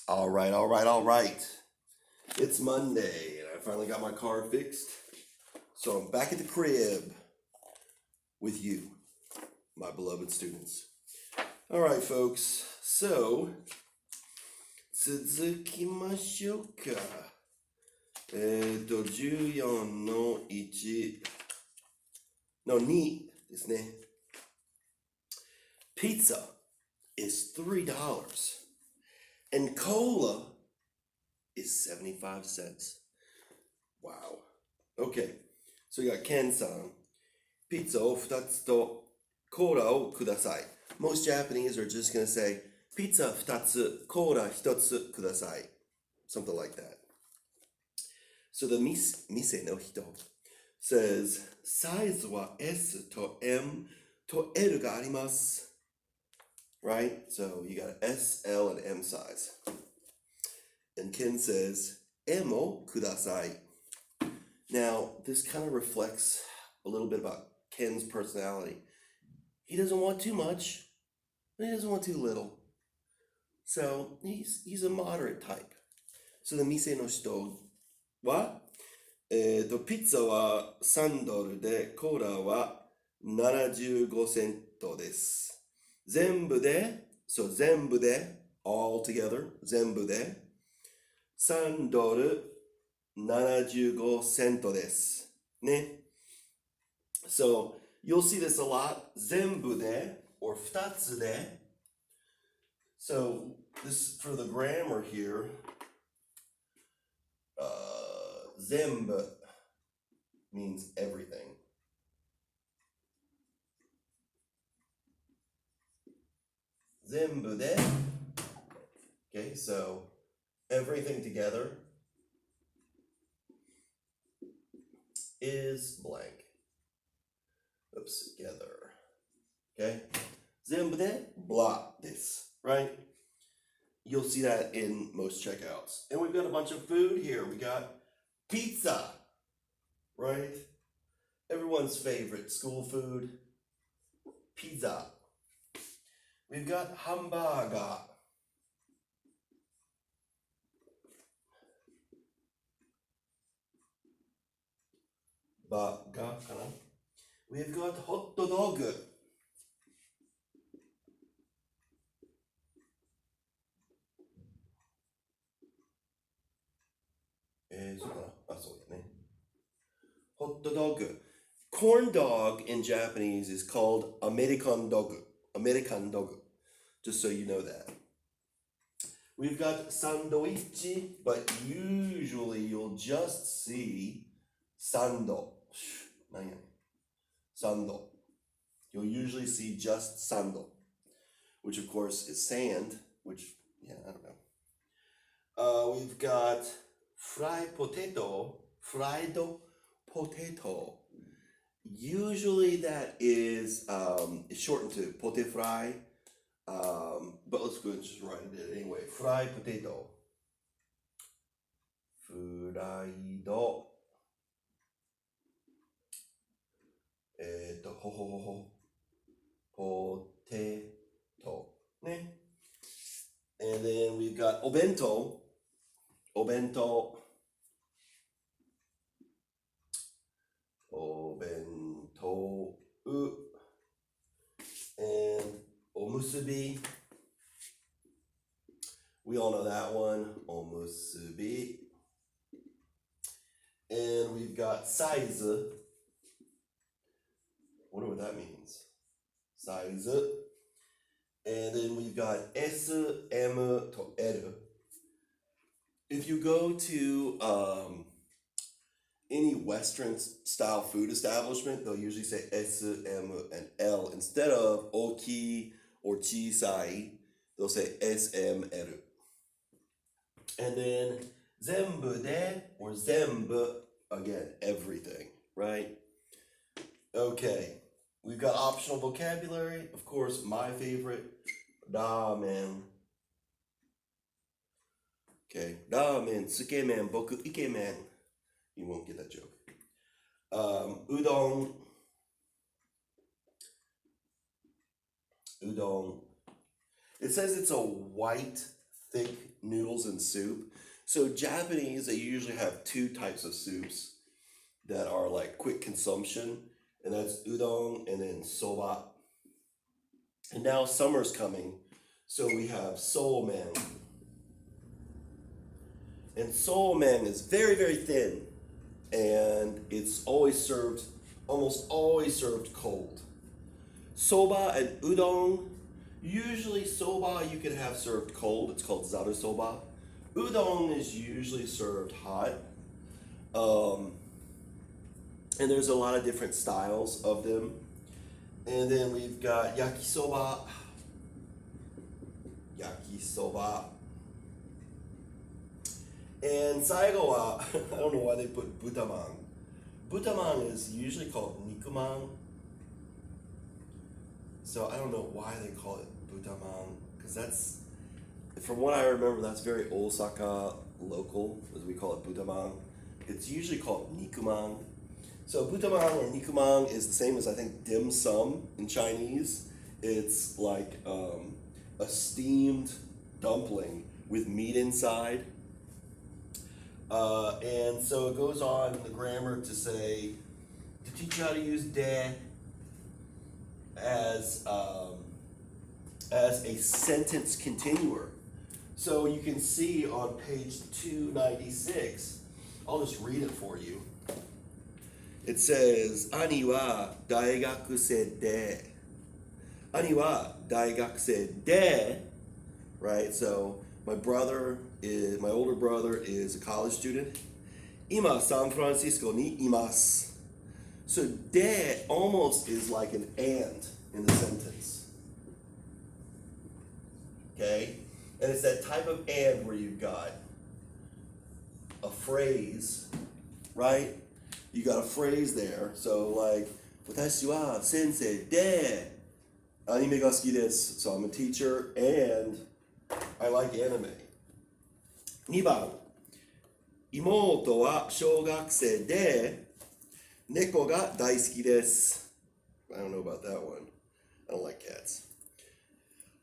All right, all right, all right. It's Monday, and I finally got my car fixed. So I'm back at the crib with you, my beloved students. All right, folks. So, 続きましょうか。14の1の2ですね。Pizza is $3 and cola is 75 cents. Wow. Okay. So you got Ken-san. Pizza を2つとコーラをください. Most Japanese are just going to say, pizza 2つ、コーラ1つください. Something like that. So the 店の人 says, サイズは S と M と L があります. Right? So you got S, L, and M size. And Ken says, M をください. Now, this kind of reflects a little bit about Ken's personality. He doesn't want too much, but he doesn't want too little. So he's a moderate type. So the 店の人は、ピッツァは$3で、コーラは75セントです。全部で、全部で、all together, 全部で、$3.75セントです。ね。So, you'll see this a lot. 全部で or 2つで. So, this for the grammar here. 全部 means everything. 全部で Okay, so everything together is blank. Oops, together. Okay? 全部で blah this, right? You'll see that in most checkouts. And we've got a bunch of food here. We got pizza, right? Everyone's favorite school food, pizza. We've got hamburger. We've got hot dog. Hot dog. Corn dog in Japanese is called American dog. American dog. Just so you know that. We've got sandwich, but usually you'll just see sando. Sando. You'll usually see just sando, which of course is sand, which, yeah, I don't know. We've got fried potato. Usually that is shortened to pote fry, but let's go and just write it anyway. Fried potato. Fried potato. And then we've got obento. Obento. And omusubi. We all know that one. Omusubi. And we've got size. Wonder what that means. Size. And then we've got S, M, to L. If you go to any Western style food establishment, they'll usually say S, M, and L. Instead of oki or chisai, they'll say S, M, L. And then zenbu de or zenbu, again, everything, right? Okay, we've got optional vocabulary. Of course, my favorite, ramen. Okay, ramen, tsukemen, boku ikemen. You won't get that joke. Udon. Udon. It says it's a white, thick noodles and soup. So Japanese, they usually have two types of soups that are like quick consumption, and that's udon and then soba. And now summer's coming, so we have soul men. And soul men is very, very thin, and it's almost always served cold. Soba and udon, usually soba you can have served cold. It's called zaru soba. Udon is usually served hot. And there's a lot of different styles of them. And then we've got yakisoba. Yakisoba. And saigo wa, I don't know why they put butamang. Butamang is usually called nikumang. So I don't know why they call it butamang, because that's, from what I remember, that's very Osaka local, as we call it butamang. It's usually called nikumang. So butamang or nikumang is the same as, I think, dim sum in Chinese. It's like a steamed dumpling with meat inside. And so it goes on in the grammar to say, to teach you how to use de as a sentence continuer. So you can see on page 296, I'll just read it for you. It says, Ani wa daigakusei de. Ani wa daigakusei de, right? So my older brother is a college student. Ima San Francisco ni imasu. So de almost is like an and in the sentence. Okay? And it's that type of and where you've got a phrase, right? You got a phrase there. So like, watashi wa sensei de anime ga suki desu. So I'm a teacher and I like anime. 2番、妹は小学生で猫が大好きです。I don't know about that one. I don't like cats.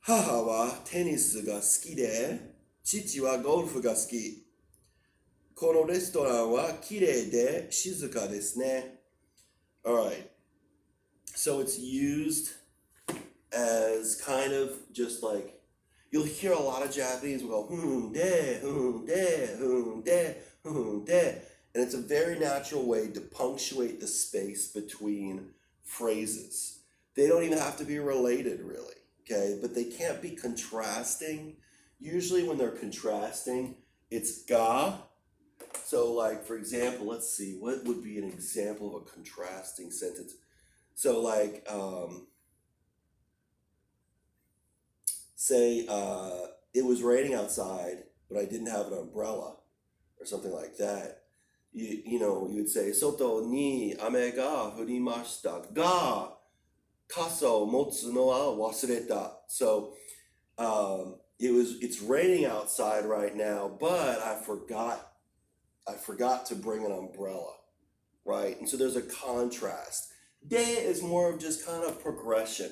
母はテニスが好きで、父はゴルフが好き。このレストランは綺麗で静かですね。Alright. So it's used as kind of just like, you'll hear a lot of Japanese will go, de, de. And it's a very natural way to punctuate the space between phrases. They don't even have to be related, really, okay? But they can't be contrasting. Usually when they're contrasting, it's ga. So like, for example, let's see, what would be an example of a contrasting sentence? So like, say it was raining outside, but I didn't have an umbrella or something like that. You would say, Soto ni ame ga furimashita ga kasa o motsu no wa wasureta. So it's raining outside right now, but I forgot to bring an umbrella, right? And so there's a contrast. De is more of just kind of progression.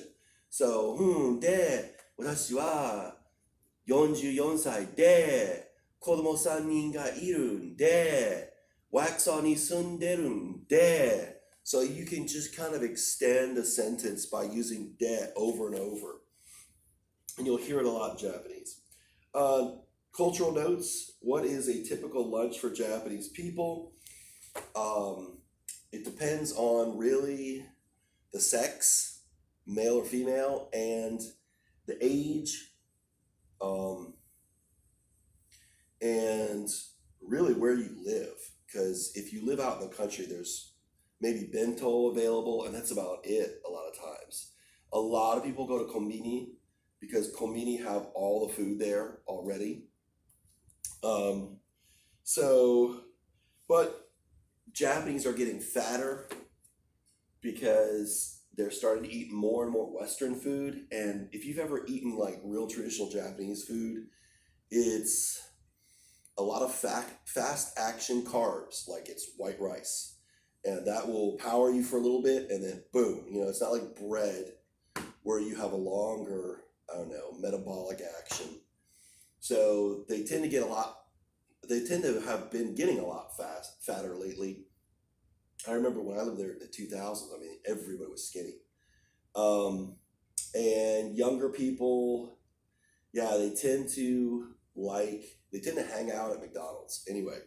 So, de, 私は44歳で子供3人がいるんで、Waxhawに住んでるんで. So you can just kind of extend a sentence by using de over and over. And you'll hear it a lot in Japanese. Cultural notes. What is a typical lunch for Japanese people? It depends on really the sex, male or female, and the age, and really where you live. Because if you live out in the country, there's maybe bento available, and that's about it a lot of times. A lot of people go to konbini because konbini have all the food there already. But Japanese are getting fatter because they're starting to eat more and more Western food. And if you've ever eaten like real traditional Japanese food, it's a lot of fast action carbs, like it's white rice. And that will power you for a little bit and then boom, it's not like bread where you have a longer, metabolic action. So they tend to get a lot. They tend to have been getting a lot fatter lately. I remember when I lived there in the 2000s. I mean, everybody was skinny. Um, and younger people, yeah, they tend to hang out at McDonald's. Anyway,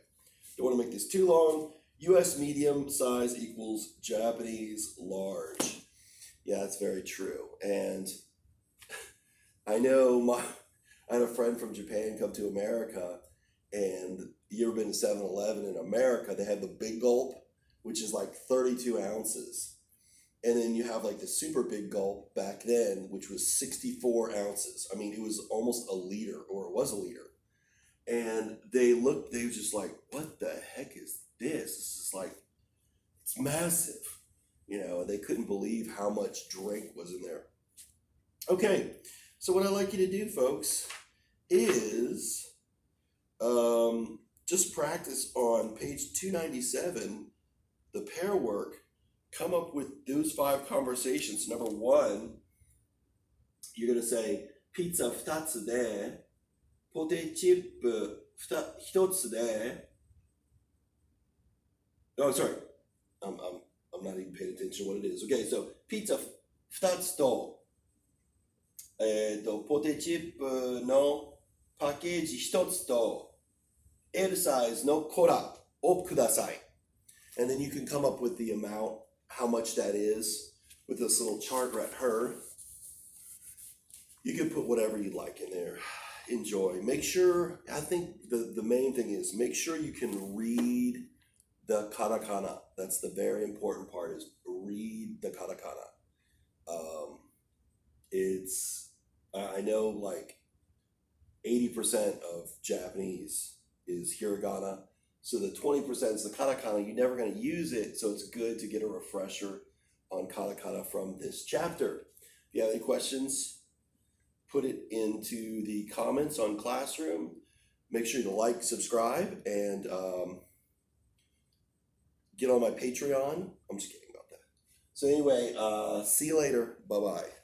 don't want to make this too long. US medium size equals Japanese large. Yeah, that's very true. And I know I had a friend from Japan come to America, and you ever been to 7-Eleven in America? They have the big gulp, which is like 32 ounces. And then you have like the super big gulp back then, which was 64 ounces. I mean, it was almost a liter, or it was a liter. And they were just like, what the heck is this? This is like, it's massive, and they couldn't believe how much drink was in there. Okay, so what I'd like you to do, folks, is just practice on page 297, the pair work. Come up with those 5 conversations. Number 1, you're going to say, pizza 2つで、ポテチップ1つで, oh, sorry. I'm not even paying attention to what it is. Okay, so pizza 2つと、ポテチップのパッケージ1つと、L サイズのコーラをください. And then you can come up with the amount, how much that is, with this little chart right here. You can put whatever you'd like in there. Enjoy. Make sure, I think the main thing is, make sure you can read the katakana. That's the very important part, is read the katakana. I know like 80% of Japanese is hiragana. So the 20% is the katakana. You're never going to use it, so it's good to get a refresher on katakana from this chapter. If you have any questions, put it into the comments on Classroom. Make sure to like, subscribe, and get on my Patreon. I'm just kidding about that. So anyway, see you later. Bye-bye.